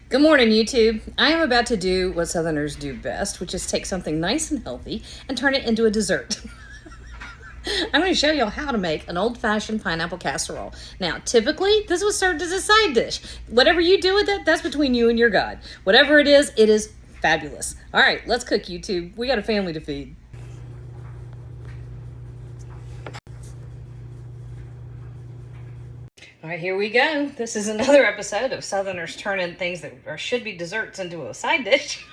Good morning, YouTube. I am about to do what Southerners do best, which is take something nice and healthy and turn it into a dessert. I'm going to show y'all how to make an old-fashioned pineapple casserole. Now, typically, this was served as a side dish. Whatever you do with it, that's between you and your God. Whatever it is fabulous. All right, let's cook, YouTube. We got a family to feed. All right, here we go. This is another episode of Southerners turning things that should be desserts into a side dish.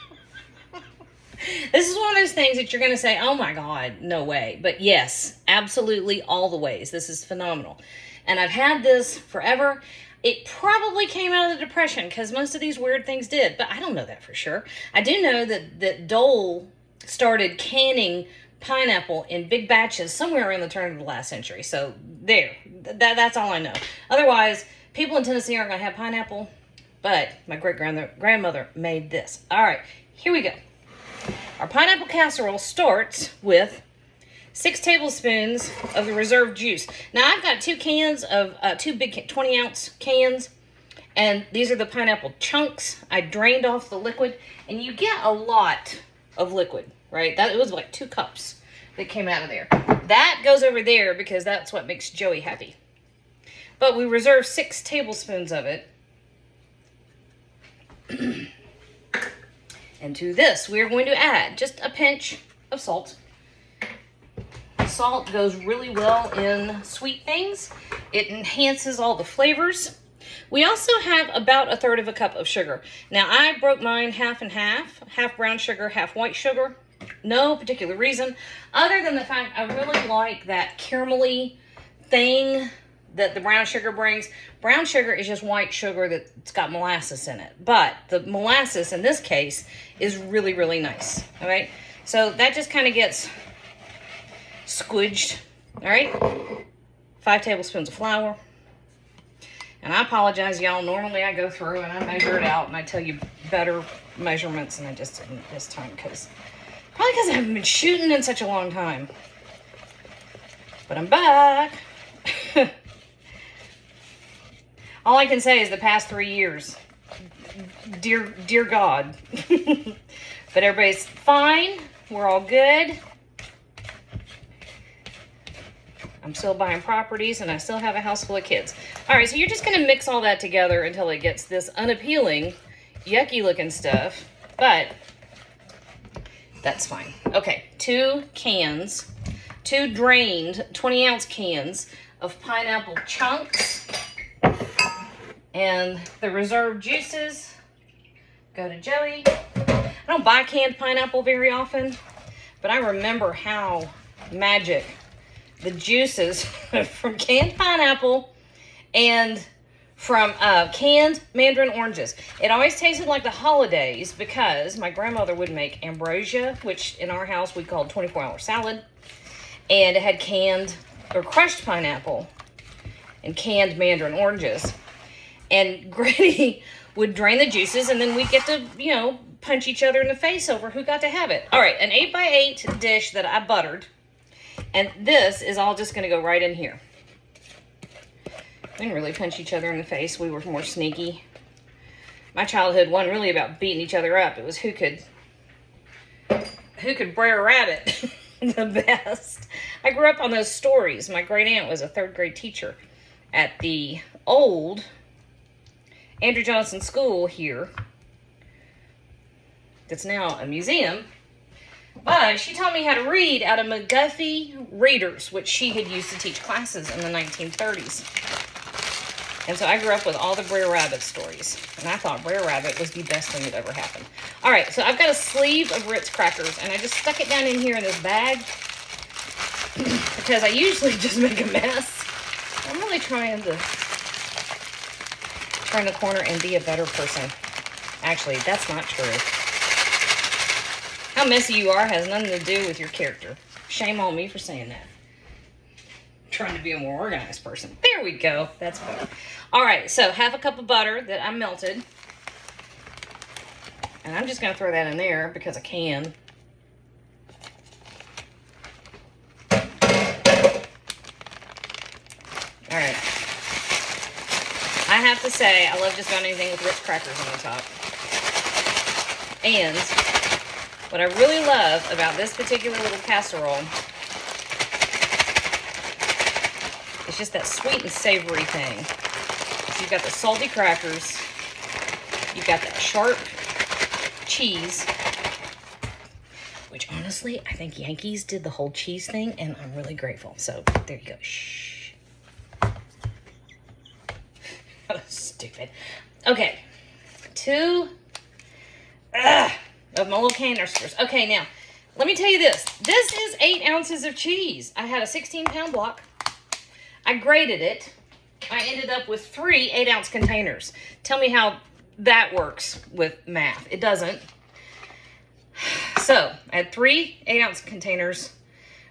This is one of those things that you're going to say, oh my God, no way. But yes, absolutely all the ways. This is phenomenal. And I've had this forever. It probably came out of the Depression because most of these weird things did, but I don't know that for sure. I do know that Dole started canning pineapple in big batches somewhere around the turn of the last century. So there, that's all I know. Otherwise, people in Tennessee aren't going to have pineapple, but my great-grandmother made this. All right, here we go. Our pineapple casserole starts with 6 tablespoons of the reserve juice. Now, I've got 2 cans of, 2 big 20-ounce cans, and these are the pineapple chunks. I drained off the liquid, and you get a lot of liquid, right? It was like 2 cups that came out of there. That goes over there because that's what makes Joey happy. But we reserve 6 tablespoons of it. And to this, we're going to add just a pinch of salt. Salt goes really well in sweet things. It enhances all the flavors. We also have about 1/3 cup of sugar. Now, I broke mine half and half brown sugar, half white sugar. No particular reason, other than the fact I really like that caramelly thing that the brown sugar brings. Brown sugar is just white sugar that's got molasses in it. But the molasses, in this case, is really, really nice. All right? So that just kind of gets squidged. All right? 5 tablespoons of flour. And I apologize, y'all. Normally I go through and I measure it out and I tell you better measurements, and I just didn't this time probably because I haven't been shooting in such a long time. But I'm back. All I can say is the past 3 years. Dear God. But everybody's fine. We're all good. I'm still buying properties and I still have a house full of kids. All right, so you're just going to mix all that together until it gets this unappealing, yucky looking stuff. But that's fine. Okay, 2 cans, 2 drained 20-ounce cans of pineapple chunks. And the reserve juices go to Joey. I don't buy canned pineapple very often, but I remember how magic the juices from canned pineapple and from canned mandarin oranges. It always tasted like the holidays because my grandmother would make ambrosia, which in our house we called 24-hour salad. And it had canned or crushed pineapple and canned mandarin oranges. And Granny would drain the juices, and then we'd get to, punch each other in the face over who got to have it. All right, an 8x8 dish that I buttered. And this is all just going to go right in here. We didn't really punch each other in the face. We were more sneaky. My childhood wasn't really about beating each other up. It was who could brer a rabbit the best. I grew up on those stories. My great aunt was a 3rd grade teacher at the old Andrew Johnson School here. That's now a museum. But she taught me how to read out of McGuffey readers, which she had used to teach classes in the 1930s. And so I grew up with all the Brer Rabbit stories. And I thought Brer Rabbit was the best thing that ever happened. All right, so I've got a sleeve of Ritz crackers, and I just stuck it down in here in this bag because I usually just make a mess. I'm really trying to turn the corner and be a better person. Actually, that's not true. How messy you are has nothing to do with your character. Shame on me for saying that. I'm trying to be a more organized person. There we go. That's better. All right, so 1/2 cup of butter that I melted. And I'm just going to throw that in there because I can. All right. I have have to say, I love just about anything with Ritz crackers on the top. And what I really love about this particular little casserole is just that sweet and savory thing. So you've got the salty crackers, you've got that sharp cheese, which honestly, I think Yankees did the whole cheese thing, and I'm really grateful. So there you go. Shh. Oh, stupid. Okay, 2 of my little canisters. Okay, now, let me tell you this. This is 8 ounces of cheese. I had a 16-pound block. I grated it. I ended up with 3 8-ounce containers. Tell me how that works with math. It doesn't. So, I had 3 8-ounce containers,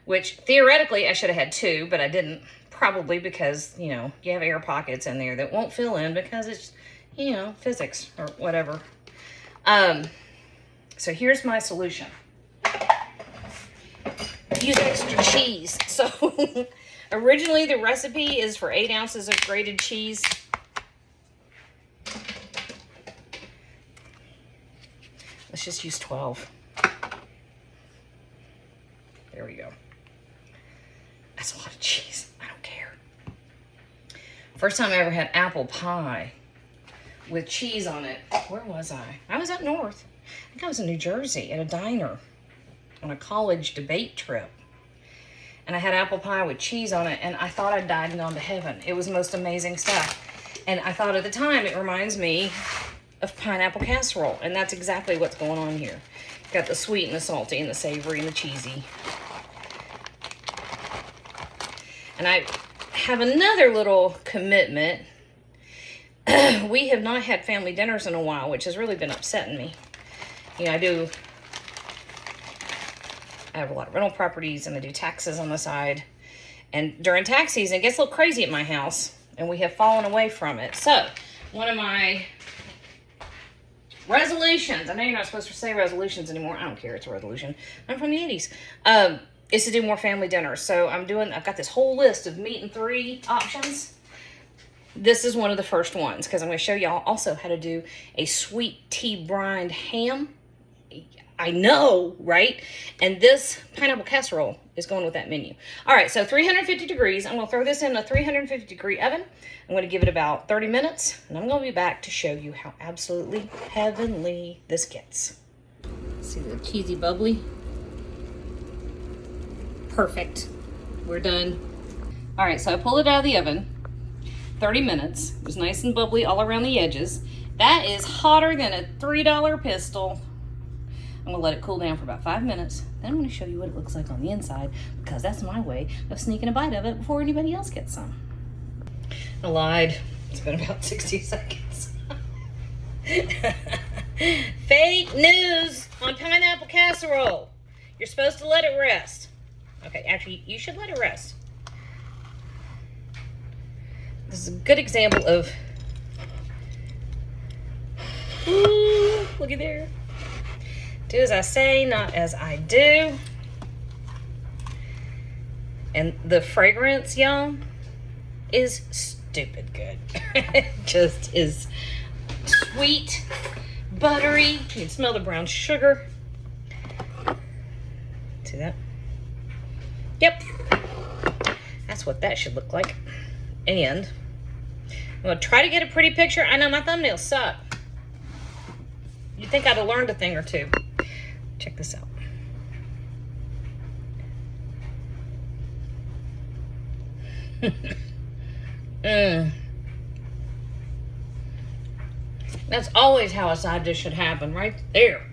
which theoretically I should have had 2, but I didn't. Probably because, you know, you have air pockets in there that won't fill in because it's, you know, physics or whatever. So here's my solution. Use extra cheese. So originally the recipe is for 8 ounces of grated cheese. Let's just use 12. There we go. That's a lot of cheese. I don't care. First time I ever had apple pie with cheese on it. Where was I? I was up north. I think I was in New Jersey at a diner on a college debate trip. And I had apple pie with cheese on it, and I thought I'd died and gone to heaven. It was the most amazing stuff. And I thought at the time, it reminds me of pineapple casserole. And that's exactly what's going on here. Got the sweet and the salty and the savory and the cheesy. And I have another little commitment. We have not had family dinners in a while, which has really been upsetting me. You know, I have a lot of rental properties and I do taxes on the side. And during tax season, it gets a little crazy at my house and we have fallen away from it. So, one of my resolutions, I know you're not supposed to say resolutions anymore. I don't care, it's a resolution. I'm from the 80s. Is to do more family dinners. So I've got this whole list of meat and 3 options. This is one of the first ones because I'm going to show y'all also how to do a sweet tea brined ham. I know, right? And this pineapple casserole is going with that menu. All right, so 350 degrees. I'm going to throw this in a 350 degree oven. I'm going to give it about 30 minutes, and I'm going to be back to show you how absolutely heavenly this gets. See the cheesy bubbly? Perfect. We're done. All right, so I pulled it out of the oven. 30 minutes. It was nice and bubbly all around the edges. That is hotter than a $3 pistol. I'm gonna let it cool down for about 5 minutes. Then I'm gonna show you what it looks like on the inside because that's my way of sneaking a bite of it before anybody else gets some. I lied. It's been about 60 seconds. Fake news on pineapple casserole. You're supposed to let it rest. Okay, actually, you should let it rest. This is a good example of, ooh, looky there. Do as I say, not as I do. And the fragrance, y'all, is stupid good. It just is sweet, buttery. You can smell the brown sugar. See that? Yep. That's what that should look like. And I'm going to try to get a pretty picture. I know my thumbnails suck. You'd think I'd have learned a thing or two. Check this out. That's always how a side dish should happen, right there.